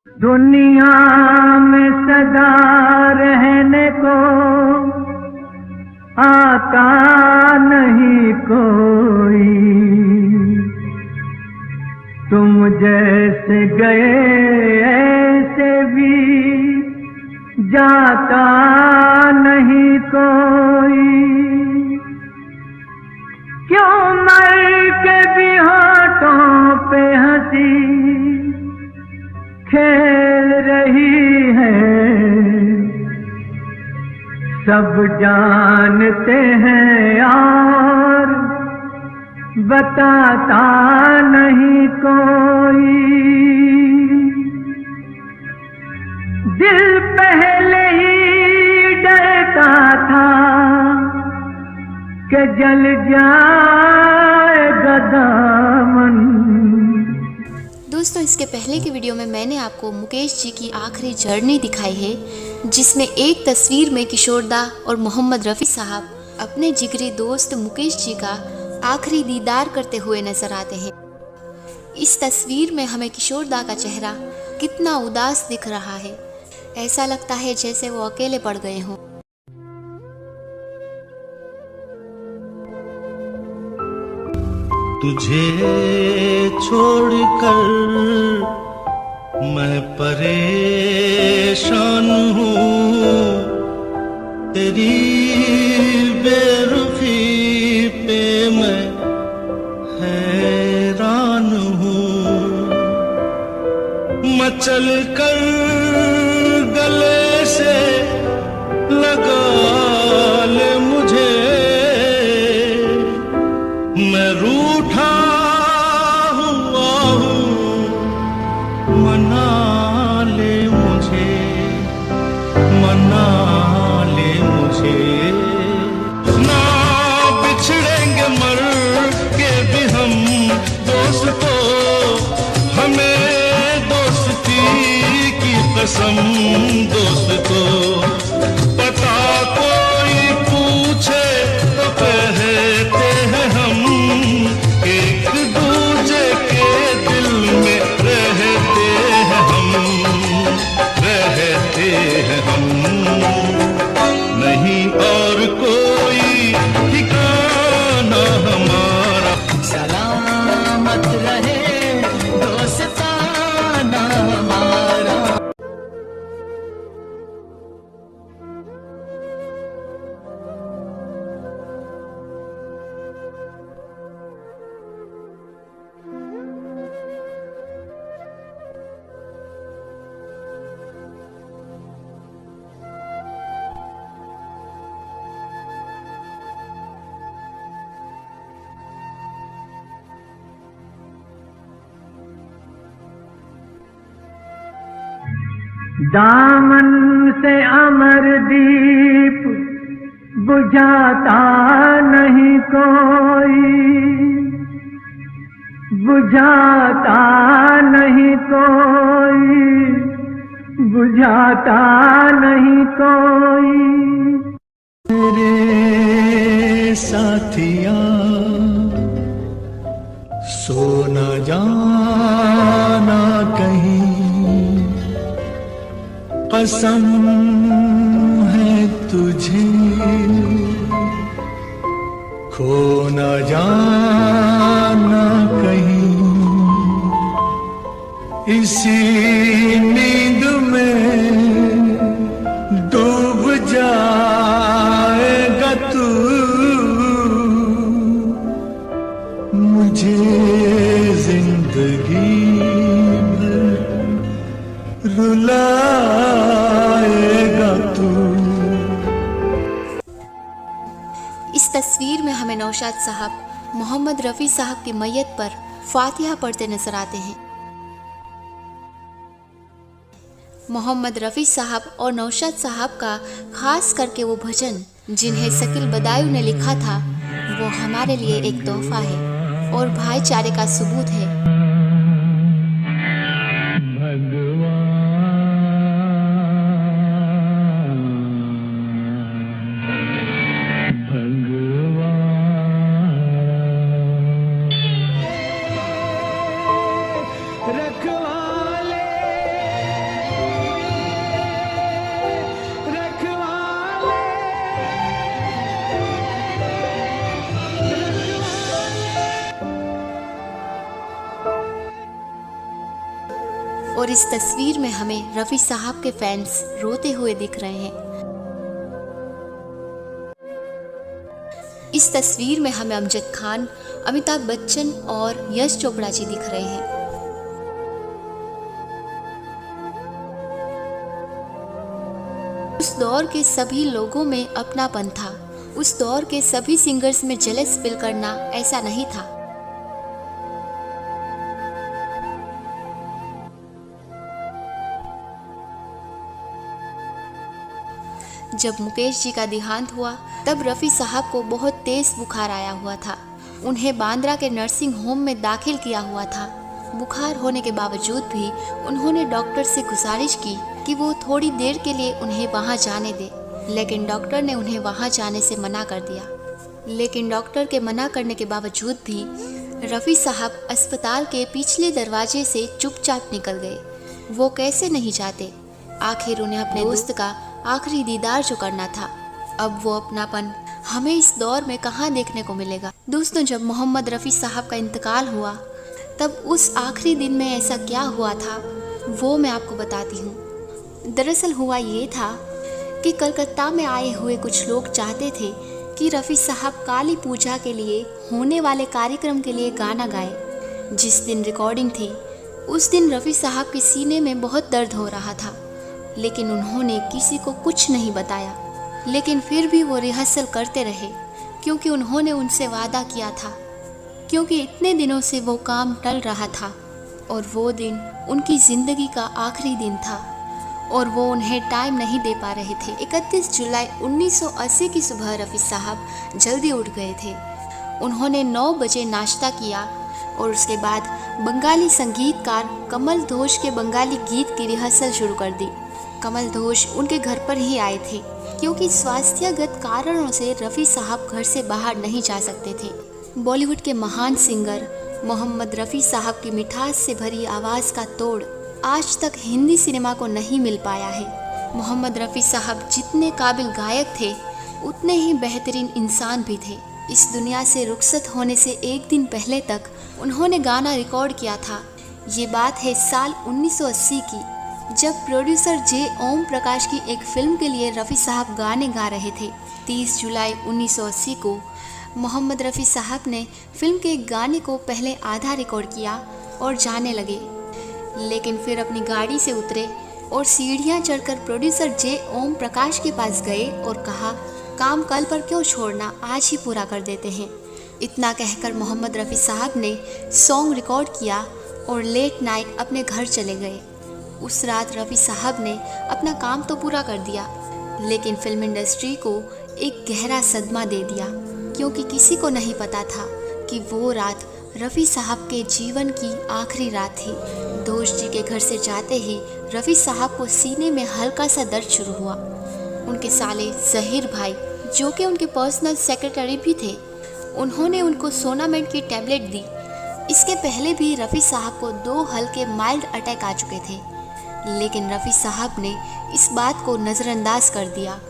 दुनिया में सदा रहने को आता नहीं कोई, तुम जैसे गए ऐसे भी जाता नहीं कोई। क्यों मर के भी होठों पे हंसी खेल रही है, सब जानते हैं और बताता नहीं कोई। दिल पहले ही डरता था कि जल जाएगा दामन। दोस्तों, इसके पहले की वीडियो में मैंने आपको मुकेश जी की आखिरी जर्नी दिखाई है, जिसमें एक तस्वीर में किशोरदा और मोहम्मद रफ़ी साहब अपने जिगरी दोस्त मुकेश जी का आखिरी दीदार करते हुए नजर आते हैं। इस तस्वीर में हमें किशोरदा का चेहरा कितना उदास दिख रहा है। ऐसा लगता है जैसे वो अकेले पड़ गए हों। तुझे छोड़कर मैं परेशान हूँ, तेरी बेरुखी पे मैं हैरान हूँ। मचल कर गले से लगा ले मुझे, मैं रूठा हुआ हूँ, मना ले मुझे, मना ले मुझे। ना बिछड़ेंगे मर के भी हम दोस्तों, हमें दोस्ती की कसम दोस्तों। पता कोई पूछे तो कहते हैं हम एक दूजे के दिल में रहते हैं हम, रहते हैं हम। नहीं और कोई ठिकाना हमारा। सलामत रहे दोस्ताना हमारा। दामन से अमर दीप बुझाता नहीं कोई, बुझाता नहीं कोई, बुझाता नहीं कोई। मेरे साथिया सो न जाना कहीं, कसम है तुझे खो न जाना कहीं। इसी नींद में डूब जाएगा तू, मुझे जिंदगी रुलाएगा तू। इस तस्वीर में हमें नौशाद साहब मोहम्मद रफ़ी साहब की मैयत पर फातिहा पढ़ते नजर आते हैं। मोहम्मद रफ़ी साहब और नौशाद साहब का खास करके वो भजन जिन्हें शकील बदायूं ने लिखा था, वो हमारे लिए एक तोहफा है और भाईचारे का सबूत है। और इस तस्वीर में हमें रफ़ी साहब के फैंस रोते हुए दिख रहे हैं। इस तस्वीर में हमें अमजद खान, अमिताभ बच्चन और यश चोपड़ा जी दिख रहे हैं। उस दौर के सभी लोगों में अपनापन था। उस दौर के सभी सिंगर्स में जेलस फील करना ऐसा नहीं था। जब मुकेश जी का देहांत हुआ तब रफ़ी साहब को बहुत तेज बुखार आया हुआ था। उन्हें बांद्रा के नर्सिंग होम में दाखिल किया हुआ था। बुखार होने के बावजूद भी उन्होंने डॉक्टर से गुजारिश की कि वो थोड़ी देर के लिए उन्हें वहां जाने दे, लेकिन डॉक्टर ने उन्हें वहां जाने से मना कर दिया। लेकिन डॉक्टर के मना करने के बावजूद भी रफ़ी साहब अस्पताल के पिछले दरवाजे से चुपचाप निकल गए। वो कैसे नहीं जाते? आखिर उन्हें अपने दोस्त का आखिरी दीदार जो करना था। अब वो अपनापन हमें इस दौर में कहाँ देखने को मिलेगा? दोस्तों, जब मोहम्मद रफ़ी साहब का इंतकाल हुआ तब उस आखिरी दिन में ऐसा क्या हुआ था वो मैं आपको बताती हूँ। दरअसल हुआ ये था कि कलकत्ता में आए हुए कुछ लोग चाहते थे कि रफ़ी साहब काली पूजा के लिए होने वाले कार्यक्रम के लिए गाना गाए। जिस दिन रिकॉर्डिंग थी उस दिन रफ़ी साहब के सीने में बहुत दर्द हो रहा था, लेकिन उन्होंने किसी को कुछ नहीं बताया। लेकिन फिर भी वो रिहर्सल करते रहे क्योंकि उन्होंने उनसे वादा किया था, क्योंकि इतने दिनों से वो काम टल रहा था और वो दिन उनकी ज़िंदगी का आखिरी दिन था और वो उन्हें टाइम नहीं दे पा रहे थे। 31 जुलाई 1980 की सुबह रफ़ी साहब जल्दी उठ गए थे। उन्होंने 9 बजे नाश्ता किया और उसके बाद बंगाली संगीतकार कमल घोष के बंगाली गीत की रिहर्सल शुरू कर दी। कमल घोष उनके घर पर ही आए थे क्योंकि स्वास्थ्यगत कारणों से रफ़ी साहब घर से बाहर नहीं जा सकते थे। बॉलीवुड के महान सिंगर मोहम्मद रफ़ी साहब की मिठास से भरी आवाज़ का तोड़ आज तक हिंदी सिनेमा को नहीं मिल पाया है। मोहम्मद रफ़ी साहब जितने काबिल गायक थे उतने ही बेहतरीन इंसान भी थे। इस दुनिया से रुखसत होने से एक दिन पहले तक उन्होंने गाना रिकॉर्ड किया था। ये बात है साल 1980 की, जब प्रोड्यूसर जे ओम प्रकाश की एक फिल्म के लिए रफ़ी साहब गाने गा रहे थे। 30 जुलाई 1980 को मोहम्मद रफ़ी साहब ने फिल्म के एक गाने को पहले आधा रिकॉर्ड किया और जाने लगे, लेकिन फिर अपनी गाड़ी से उतरे और सीढ़ियाँ चढ़कर प्रोड्यूसर जे ओम प्रकाश के पास गए और कहा, काम कल पर क्यों छोड़ना, आज ही पूरा कर देते हैं। इतना कहकर मोहम्मद रफ़ी साहब ने सॉन्ग रिकॉर्ड किया और लेट नाइट अपने घर चले गए। उस रात रफ़ी साहब ने अपना काम तो पूरा कर दिया, लेकिन फिल्म इंडस्ट्री को एक गहरा सदमा दे दिया, क्योंकि किसी को नहीं पता था कि वो रात रफ़ी साहब के जीवन की आखिरी रात थी। दोस्त जी के घर से जाते ही रफ़ी साहब को सीने में हल्का सा दर्द शुरू हुआ। उनके साले ज़हीर भाई, जो कि उनके पर्सनल सेक्रेटरी भी थे, उन्होंने उनको सोनामेड की टैबलेट दी। इसके पहले भी रफ़ी साहब को 2 हल्के माइल्ड अटैक आ चुके थे, लेकिन रफ़ी साहब ने इस बात को नज़रअंदाज कर दिया।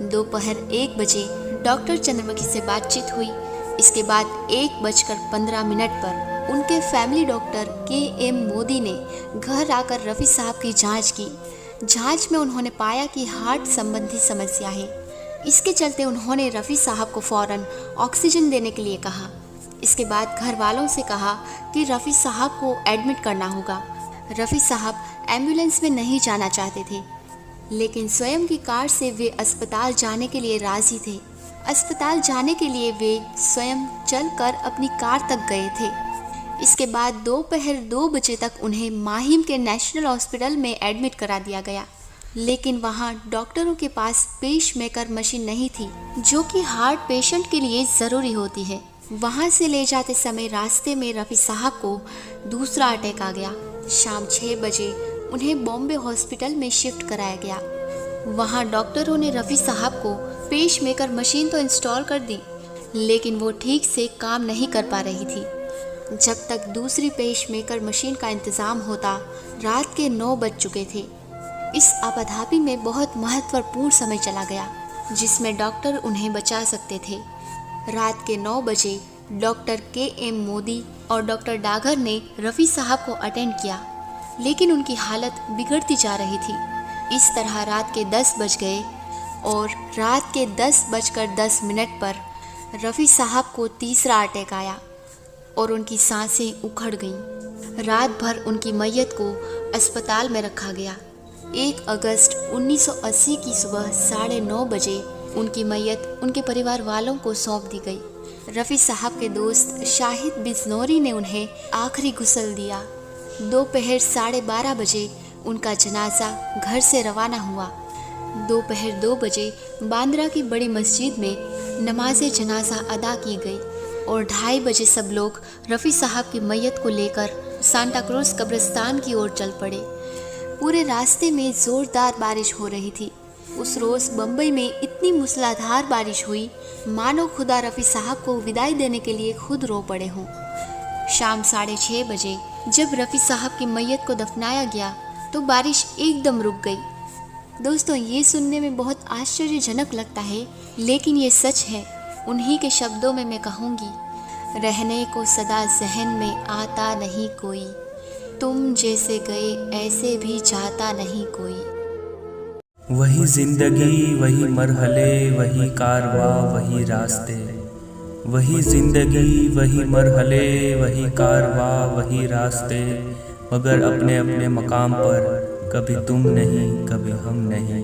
दोपहर 1 बजे डॉक्टर चंद्रमुखी से बातचीत हुई। इसके बाद 1:15 पर उनके फैमिली डॉक्टर KM मोदी ने घर आकर रफ़ी साहब की जांच की। जांच में उन्होंने पाया कि हार्ट संबंधी समस्या है। इसके चलते उन्होंने रफ़ी साहब को फ़ौरन ऑक्सीजन देने के लिए कहा। इसके बाद घर वालों से कहा कि रफ़ी साहब को एडमिट करना होगा। रफ़ी साहब एम्बुलेंस में नहीं जाना चाहते थे, लेकिन स्वयं की कार से वे अस्पताल जाने के लिए राज़ी थे। अस्पताल जाने के लिए वे स्वयं चलकर अपनी कार तक गए थे। इसके बाद दोपहर 2 बजे तक उन्हें माहिम के नेशनल हॉस्पिटल में एडमिट करा दिया गया, लेकिन वहां डॉक्टरों के पास पेसमेकर मशीन नहीं थी, जो कि हार्ट पेशेंट के लिए ज़रूरी होती है। वहां से ले जाते समय रास्ते में रफ़ी साहब को दूसरा अटैक आ गया। शाम 6 बजे उन्हें बॉम्बे हॉस्पिटल में शिफ्ट कराया गया। वहां डॉक्टरों ने रफ़ी साहब को पेसमेकर मशीन तो इंस्टॉल कर दी, लेकिन वो ठीक से काम नहीं कर पा रही थी। जब तक दूसरी पेसमेकर मशीन का इंतज़ाम होता, रात के 9 बज चुके थे। इस आपाधापी में बहुत महत्वपूर्ण समय चला गया, जिसमें डॉक्टर उन्हें बचा सकते थे। रात के 9 बजे डॉक्टर KM मोदी और डॉक्टर डागर ने रफ़ी साहब को अटेंड किया। लेकिन उनकी हालत बिगड़ती जा रही थी। इस तरह रात के 10 बज गए और रात के 10:10 पर रफ़ी साहब को तीसरा अटैक आया और उनकी सांसें उखड़ गईं। रात भर उनकी मैयत को अस्पताल में रखा गया। 1 अगस्त 1980 की सुबह 9:30 बजे उनकी मैयत उनके परिवार वालों को सौंप दी गई। रफ़ी साहब के दोस्त शाहिद बिजनौरी ने उन्हें आखिरी गुस्ल दिया। दोपहर 12:30 बजे उनका जनाजा घर से रवाना हुआ। दोपहर 2 बजे बांद्रा की बड़ी मस्जिद में नमाज जनाजा अदा की गई और 2:30 बजे सब लोग रफ़ी साहब की मैयत को लेकर सांता क्रूज कब्रिस्तान की ओर चल पड़े। पूरे रास्ते में ज़ोरदार बारिश हो रही थी। उस रोज़ बम्बई में इतनी मूसलाधार बारिश हुई मानो खुदा रफ़ी साहब को विदाई देने के लिए खुद रो पड़े हों। शाम 6:30 बजे जब रफ़ी साहब की मैयत को दफनाया गया तो बारिश एकदम रुक गई। दोस्तों, ये सुनने में बहुत आश्चर्यजनक लगता है, लेकिन ये सच है। उन्हीं के शब्दों में मैं कहूँगी, रहने को सदा जहन में आता नहीं कोई, तुम जैसे गए ऐसे भी जाता नहीं कोई। वही जिंदगी वही मरहले वही कारवां वही रास्ते, वही जिंदगी वही मरहले वही कारवां वही रास्ते, मगर अपने अपने मकाम पर कभी तुम नहीं कभी हम नहीं।